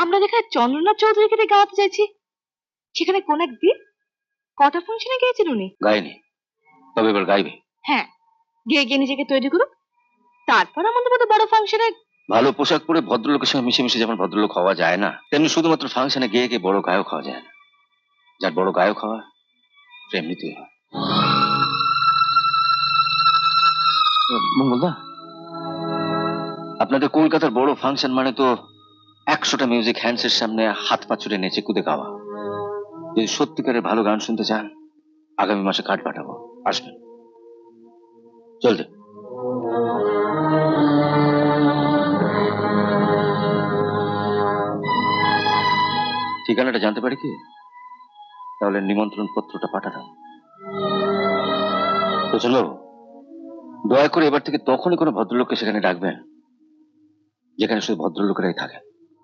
আমরা যেখানে চন্দ্রনাথ চৌধুরীকে দিয়ে গাওয়াতে চাইছি, সেখানে কোন একদিন কটা ফাংশনে গিয়েছেন উনি? গায়নি, তবে এবার গাইবে। হ্যাঁ, গিয়ে গিয়ে নিজেকে তৈরি করুক, তারপর আমাদের মতো বড় ফাংশনে। ভালো পোশাক পরে ভদ্রলোকের সঙ্গে মিশে মিশে যেমন ভদ্রলোক হওয়া যায় না, তেমনি শুধুমাত্র ফাংশনে গিয়ে গিয়ে বড় গায়ক হওয়া যায় না। যার বড় গায়ক হওয়া এমনিতেই হয়। মঙ্গলদা, আপনাদের কলকাতার বড় ফাংশন মানে তো 100টা মিউজিক হ্যান্ডসের সামনে হাত পা ছুড়ে নেচে কুদে গাওয়া। যদি সত্যিকারের ভালো গান শুনতে চান, আগামী মাসে কার্ড পাঠাবো, আসবেন। চলতে ঠিকানাটা জানতে পারি কি? তাহলে নিমন্ত্রণ পত্রটা পাঠালাম। তো চলো, দয়া করে এবার থেকে তখনই কোনো ভদ্রলোককে সেখানে ডাকবেন যেখানে শুধু ভদ্রলোকেরাই থাকেন।